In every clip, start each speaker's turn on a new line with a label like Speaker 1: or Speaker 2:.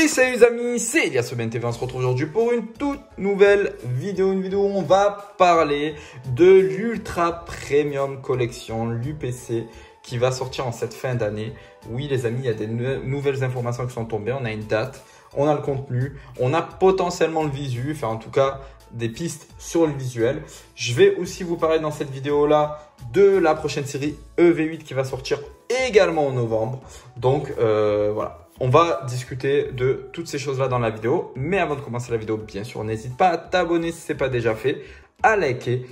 Speaker 1: Et salut les amis, c'est Elias Ben TV, on se retrouve aujourd'hui pour une toute nouvelle vidéo. Une vidéo où on va parler de l'Ultra Premium Collection, l'UPC, qui va sortir en cette fin d'année. Oui les amis, il y a des nouvelles informations qui sont tombées, on a une date, on a le contenu, on a potentiellement le visu, enfin en tout cas des pistes sur le visuel. Je vais aussi vous parler dans cette vidéo là de la prochaine série EV8 qui va sortir également en novembre. Donc voilà. On va discuter de toutes ces choses-là dans la vidéo. Mais avant de commencer la vidéo, bien sûr, n'hésite pas à t'abonner si ce n'est pas déjà fait, à liker,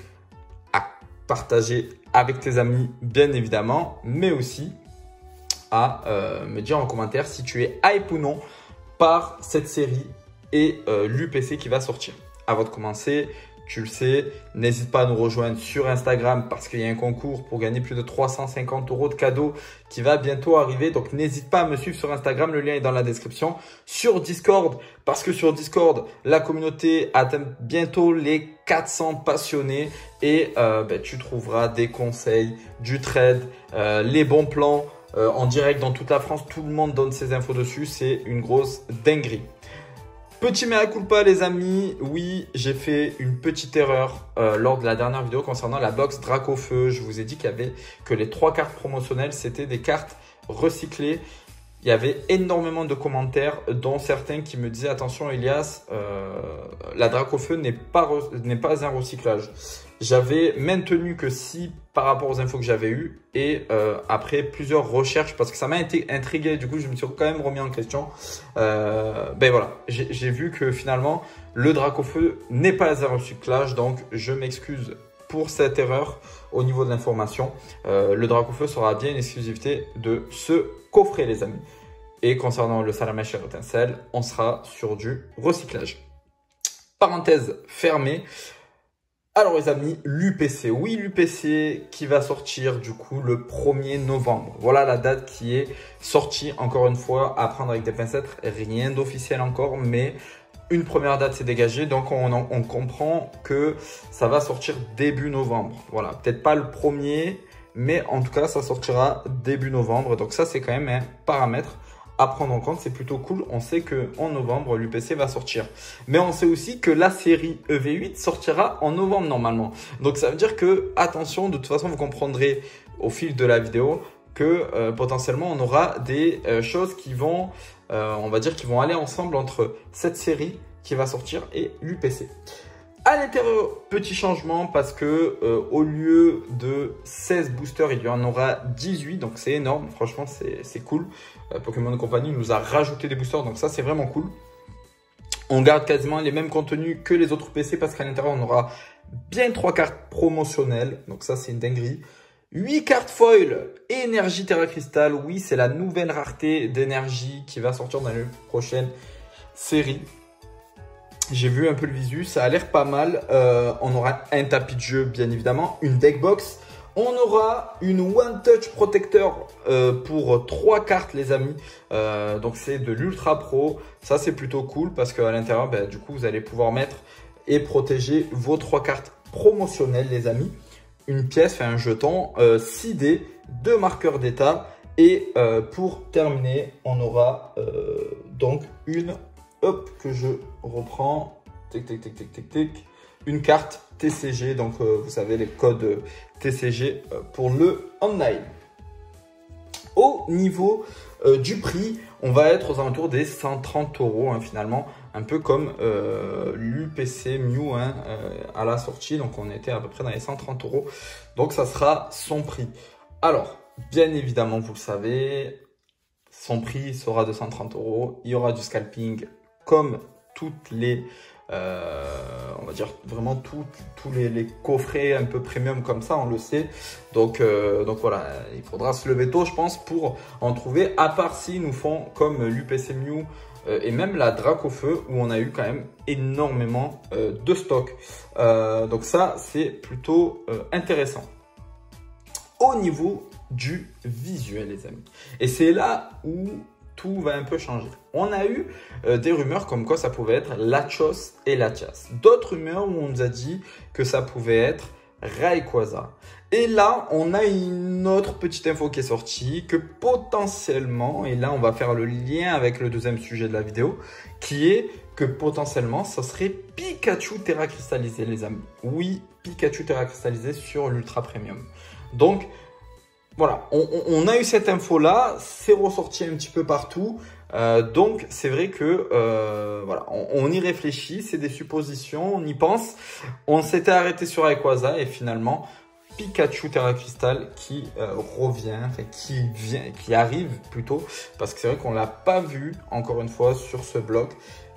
Speaker 1: à partager avec tes amis, bien évidemment, mais aussi à me dire en commentaire si tu es hype ou non par cette série et l'UPC qui va sortir. Avant de commencer, tu le sais, n'hésite pas à nous rejoindre sur Instagram parce qu'il y a un concours pour gagner plus de 350 € de cadeaux qui va bientôt arriver. Donc, n'hésite pas à me suivre sur Instagram. Le lien est dans la description. Sur Discord, parce que sur Discord, la communauté atteint bientôt les 400 passionnés et tu trouveras des conseils, du trade, les bons plans en direct dans toute la France. Tout le monde donne ses infos dessus. C'est une grosse dinguerie. Petit mea culpa les amis, oui j'ai fait une petite erreur lors de la dernière vidéo concernant la box Dracofeu. Je vous ai dit que les 3 cartes promotionnelles c'était des cartes recyclées. Il y avait énormément de commentaires dont certains qui me disaient attention Elias, la Dracofeu n'est pas un recyclage. J'avais maintenu que si par rapport aux infos que j'avais eues et après plusieurs recherches parce que ça m'a intrigué, du coup je me suis quand même remis en question. Voilà, j'ai vu que finalement le Dracofeu n'est pas un recyclage, donc je m'excuse pour cette erreur au niveau de l'information. Le Dracofeu sera bien une exclusivité de ce coffret les amis. Et concernant le Salamèche et étincelle, on sera sur du recyclage. Parenthèse fermée. Alors les amis, l'UPC, oui l'UPC qui va sortir du coup le 1er novembre. Voilà la date qui est sortie, encore une fois, à prendre avec des pincettes, rien d'officiel encore, mais une première date s'est dégagée, donc on comprend que ça va sortir début novembre. Voilà, peut-être pas le 1er, mais en tout cas ça sortira début novembre, donc ça c'est quand même un paramètre à prendre en compte, c'est plutôt cool. On sait qu'en novembre, l'UPC va sortir. Mais on sait aussi que la série EV8 sortira en novembre normalement. Donc ça veut dire que, attention, de toute façon, vous comprendrez au fil de la vidéo que potentiellement, on aura des choses qui vont, on va dire, qui vont aller ensemble entre cette série qui va sortir et l'UPC. À l'intérieur, petit changement parce que au lieu de 16 boosters, il y en aura 18. Donc c'est énorme, franchement c'est cool. Pokémon Company nous a rajouté des boosters, donc ça c'est vraiment cool. On garde quasiment les mêmes contenus que les autres PC parce qu'à l'intérieur on aura bien 3 cartes promotionnelles. Donc ça c'est une dinguerie. 8 cartes foil et énergie Terra Cristal. Oui, c'est la nouvelle rareté d'énergie qui va sortir dans les prochaines séries. J'ai vu un peu le visu, ça a l'air pas mal. On aura un tapis de jeu, bien évidemment, une deck box. On aura une One Touch Protector pour 3 cartes, les amis. Donc, c'est de l'Ultra Pro. Ça, c'est plutôt cool parce qu'à l'intérieur, du coup, vous allez pouvoir mettre et protéger vos 3 cartes promotionnelles, les amis. Une pièce, enfin un jeton, 6 dés, 2 marqueurs d'état. Et pour terminer, on aura donc une... Hop, que je reprends, tic, tic, tic, tic, tic, tic, une carte TCG, donc vous savez les codes TCG pour le online. Au niveau du prix, on va être aux alentours des 130 € hein, finalement, un peu comme l'UPC Mew à la sortie, donc on était à peu près dans les 130 €, donc ça sera son prix. Alors, bien évidemment, vous le savez, son prix sera de 130 €, il y aura du scalping, comme toutes les, on va dire vraiment tous les coffrets un peu premium comme ça, on le sait. Donc voilà, il faudra se lever tôt, je pense, pour en trouver. À part s'ils nous font comme l'UPC Mew et même la Dracofeu où on a eu quand même énormément de stock. Donc ça, c'est plutôt intéressant. Au niveau du visuel, les amis. Et c'est là où tout va un peu changer. On a eu des rumeurs comme quoi ça pouvait être Latios et Latias. D'autres rumeurs où on nous a dit que ça pouvait être Rayquaza. Et là, on a une autre petite info qui est sortie, que potentiellement, et là on va faire le lien avec le deuxième sujet de la vidéo, qui est que potentiellement, ça serait Pikachu Terra cristallisé, les amis. Oui, Pikachu Terra cristallisé sur l'Ultra Premium. Donc, voilà, on a eu cette info-là, c'est ressorti un petit peu partout. Donc, c'est vrai que voilà, on y réfléchit, c'est des suppositions, on y pense. On s'était arrêté sur Rayquaza et finalement, Pikachu Terra Crystal qui revient, enfin qui arrive plutôt, parce que c'est vrai qu'on l'a pas vu encore une fois sur ce bloc.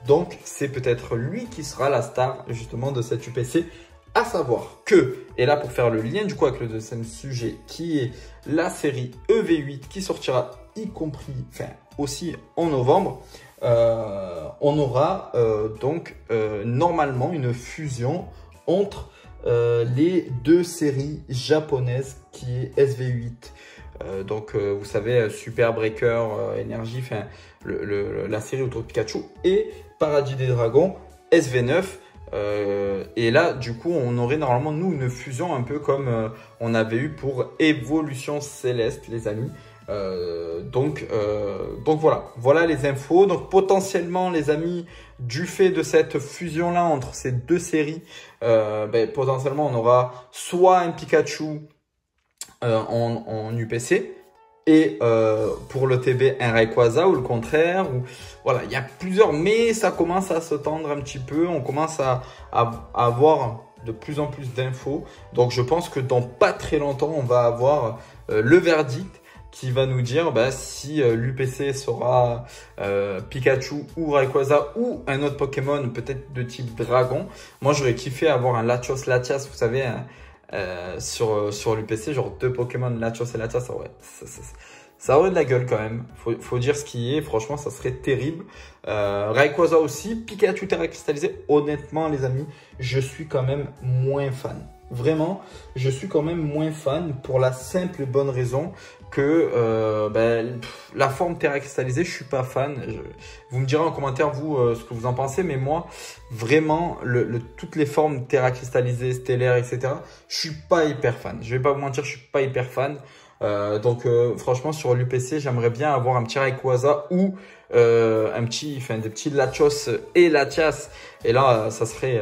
Speaker 1: Donc c'est peut-être lui qui sera la star justement de cette UPC. À savoir que, et là pour faire le lien du coup avec le deuxième sujet qui est la série EV8 qui sortira y compris, enfin aussi en novembre, on aura donc normalement une fusion entre les deux séries japonaises qui est SV8. Donc vous savez Super Breaker Energy, enfin la série autour de Pikachu, et Paradis des Dragons SV9. Et là du coup on aurait normalement nous une fusion un peu comme on avait eu pour Évolution Céleste, les amis. Donc voilà les infos. Donc potentiellement les amis, du fait de cette fusion là entre ces deux séries, potentiellement on aura soit un Pikachu en UPC et pour le TB un Rayquaza ou le contraire, ou voilà, il y a plusieurs, mais ça commence à se tendre un petit peu, on commence à avoir de plus en plus d'infos. Donc je pense que dans pas très longtemps on va avoir le verdict qui va nous dire si l'UPC sera Pikachu ou Rayquaza ou un autre Pokémon peut-être de type dragon. Moi j'aurais kiffé avoir un Latios Latias, vous savez, sur l'UPC, genre deux Pokémon Latios et Latias, ça aurait de la gueule quand même. Faut dire ce qui est, franchement ça serait terrible. Rayquaza aussi, Pikachu Terra cristallisé, honnêtement les amis, je suis quand même moins fan. Vraiment, je suis quand même moins fan pour la simple et bonne raison que la forme Terra cristallisée, je suis pas fan. Vous me direz en commentaire vous ce que vous en pensez, mais moi vraiment toutes les formes Terra cristallisées, stellaires, etc. je suis pas hyper fan. Je vais pas vous mentir, je suis pas hyper fan. Donc franchement sur l'UPC, j'aimerais bien avoir un petit Rayquaza ou des petits Latios et Latias. Et là ça serait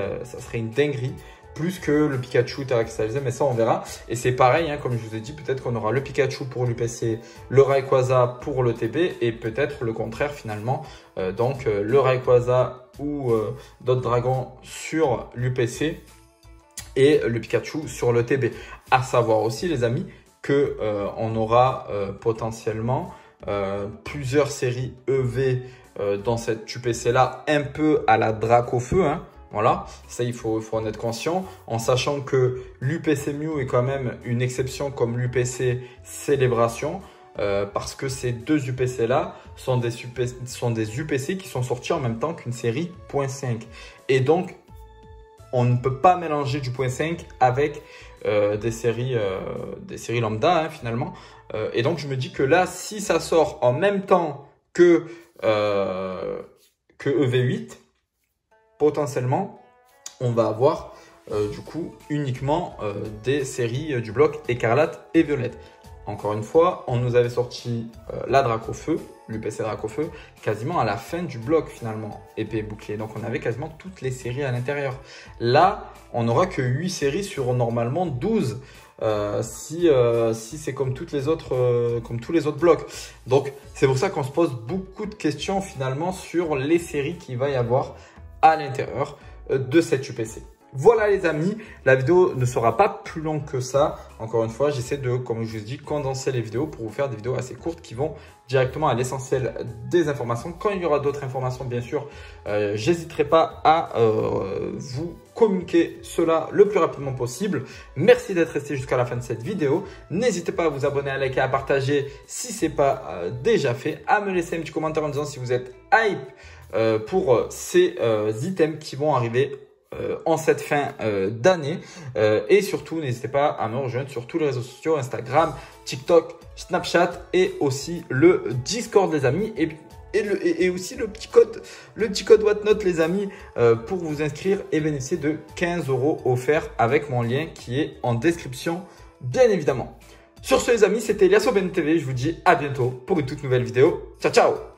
Speaker 1: une dinguerie. Plus que le Pikachu Terra cristallisé, mais ça on verra. Et c'est pareil, hein, comme je vous ai dit, peut-être qu'on aura le Pikachu pour l'UPC, le Rayquaza pour le TB, et peut-être le contraire finalement. Donc le Rayquaza ou d'autres dragons sur l'UPC et le Pikachu sur le TB. À savoir aussi les amis que on aura potentiellement plusieurs séries EV dans cette UPC là, un peu à la Dracofeu, hein. Voilà, ça il faut en être conscient, en sachant que l'UPC Mew est quand même une exception comme l'UPC Célébration, parce que ces deux UPC là sont des UPC qui sont sortis en même temps qu'une série .5. Et donc, on ne peut pas mélanger du .5 avec des séries lambda, hein, finalement. Et donc, je me dis que là, si ça sort en même temps que EV8, potentiellement, on va avoir du coup uniquement des séries du bloc écarlate et violette. Encore une fois, on nous avait sorti la Dracofeu, l'UPC Dracofeu, quasiment à la fin du bloc finalement, épée et bouclier. Donc on avait quasiment toutes les séries à l'intérieur. Là, on n'aura que 8 séries sur normalement 12. Si c'est comme tous les autres blocs. Donc c'est pour ça qu'on se pose beaucoup de questions finalement sur les séries qu'il va y avoir à l'intérieur de cette UPC. Voilà les amis, la vidéo ne sera pas plus longue que ça. Encore une fois, j'essaie de, comme je vous dis, condenser les vidéos pour vous faire des vidéos assez courtes qui vont directement à l'essentiel des informations. Quand il y aura d'autres informations, bien sûr, j'hésiterai pas à vous communiquer cela le plus rapidement possible. Merci d'être resté jusqu'à la fin de cette vidéo. N'hésitez pas à vous abonner, à liker, à partager si ce n'est pas déjà fait, à me laisser un petit commentaire en disant si vous êtes hype pour ces items qui vont arriver en cette fin d'année. Et surtout, n'hésitez pas à me rejoindre sur tous les réseaux sociaux, Instagram, TikTok, Snapchat et aussi le Discord, les amis. Et et aussi le petit code Whatnot les amis pour vous inscrire et bénéficier de 15 € offerts avec mon lien qui est en description bien évidemment. Sur ce les amis, c'était Elias Aubin TV, je vous dis à bientôt pour une toute nouvelle vidéo. Ciao ciao.